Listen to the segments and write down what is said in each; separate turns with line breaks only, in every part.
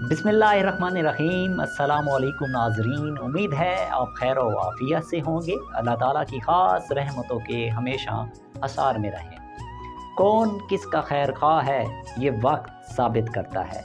बिस्मिल्लाहिर्रहमानिर्रहीम। अस्सलामुअलैकुम नाज़रीन, उम्मीद है आप खैर व आफ़ियत से होंगे। अल्लाह ताला की ख़ास रहमतों के हमेशा आसार में रहें। कौन किसका खैर ख़्वाह है, ये वक्त साबित करता है।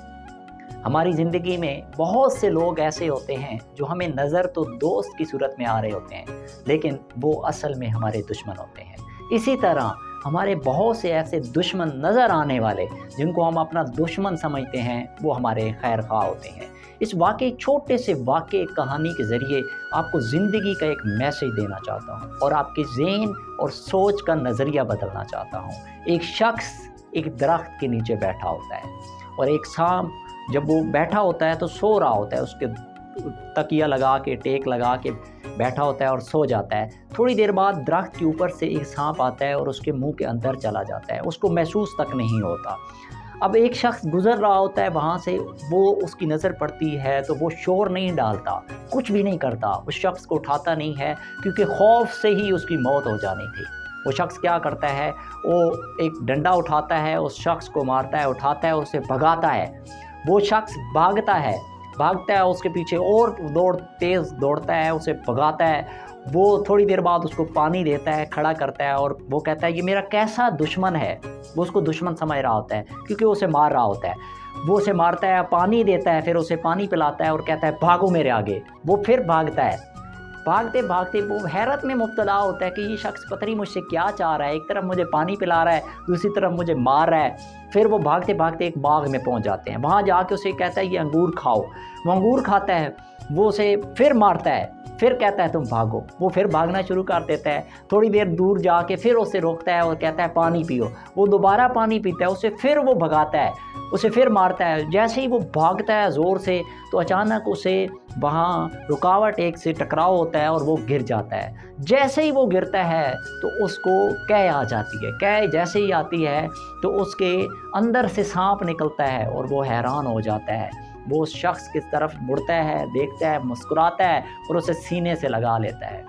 हमारी ज़िंदगी में बहुत से लोग ऐसे होते हैं जो हमें नज़र तो दोस्त की सूरत में आ रहे होते हैं, लेकिन वो असल में हमारे दुश्मन होते हैं। इसी तरह हमारे बहुत से ऐसे दुश्मन नज़र आने वाले जिनको हम अपना दुश्मन समझते हैं, वो हमारे खैर ख़्वाह होते हैं। इस वाक़ई छोटे से वाक़े कहानी के ज़रिए आपको ज़िंदगी का एक मैसेज देना चाहता हूँ और आपके ज़हन और सोच का नज़रिया बदलना चाहता हूँ। एक शख्स एक दरख्त के नीचे बैठा होता है और एक सांप जब वो बैठा होता है तो सो रहा होता है, उसके तकिया लगा के, टेक लगा के बैठा होता है और सो जाता है। थोड़ी देर बाद दरख्त के ऊपर से एक सांप आता है और उसके मुंह के अंदर चला जाता है, उसको महसूस तक नहीं होता। अब एक शख्स गुज़र रहा होता है वहाँ से, वो उसकी नज़र पड़ती है तो वो शोर नहीं डालता, कुछ भी नहीं करता, उस शख्स को उठाता नहीं है क्योंकि खौफ से ही उसकी मौत हो जानी थी। वो शख्स क्या करता है, वो एक डंडा उठाता है, उस शख्स को मारता है, उठाता है, उसे भगाता है। वो शख्स भागता है, उसके पीछे और तेज़ दौड़ता है, उसे भगाता है। वो थोड़ी देर बाद उसको पानी देता है, खड़ा करता है और वो कहता है ये मेरा कैसा दुश्मन है। वो उसको दुश्मन समझ रहा होता है क्योंकि वो उसे मार रहा होता है। वो उसे मारता है, पानी देता है, फिर उसे पानी पिलाता है और कहता है भागो मेरे आगे। वो फिर भागता है। भागते भागते वो हैरत में मुब्तला होता है कि ये शख्स पता नहीं मुझसे क्या चाह रहा है। एक तरफ मुझे पानी पिला रहा है, दूसरी तरफ मुझे मार रहा है। फिर वो भागते भागते एक बाग में पहुंच जाते हैं। वहाँ जाके उसे कहता है ये अंगूर खाओ। वो अंगूर खाता है, वो उसे फिर मारता है, फिर कहता है तुम भागो। वो फिर भागना शुरू कर देता है। थोड़ी देर दूर जाके फिर उसे रोकता है और कहता है पानी पियो। वो दोबारा पानी पीता है, उसे फिर वो भगाता है, उसे फिर मारता है। जैसे ही वो भागता है ज़ोर से तो अचानक उसे वहाँ रुकावट एक से टकराव होता है और वो गिर जाता है। जैसे ही वो गिरता है तो उसको कै आ जाती है। कै जैसे ही आती है तो उसके अंदर से सांप निकलता है और वो हैरान हो जाता है। वो उस शख्स की तरफ मुड़ता है, देखता है, मुस्कुराता है और उसे सीने से लगा लेता है।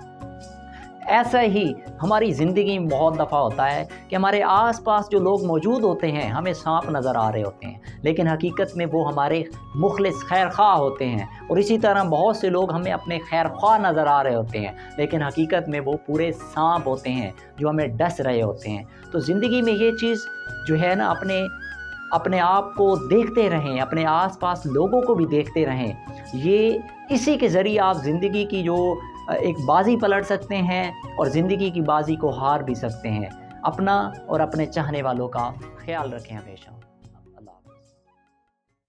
ऐसा ही हमारी ज़िंदगी में बहुत दफ़ा होता है कि हमारे आसपास जो लोग मौजूद होते हैं हमें सांप नज़र आ रहे होते हैं, लेकिन हकीकत में वो हमारे मुखलिस खैर ख़्वाह होते हैं। और इसी तरह बहुत से लोग हमें अपने खैर ख़्वाह नज़र आ रहे होते हैं, लेकिन हकीकत में वो पूरे सांप होते हैं जो हमें डस रहे होते हैं। तो ज़िंदगी में ये चीज़ जो है ना, अपने आप को देखते रहें, अपने आसपास लोगों को भी देखते रहें। ये इसी के ज़रिए आप ज़िंदगी की जो एक बाजी पलट सकते हैं और ज़िंदगी की बाजी को हार भी सकते हैं। अपना और अपने चाहने वालों का ख्याल रखें हमेशा।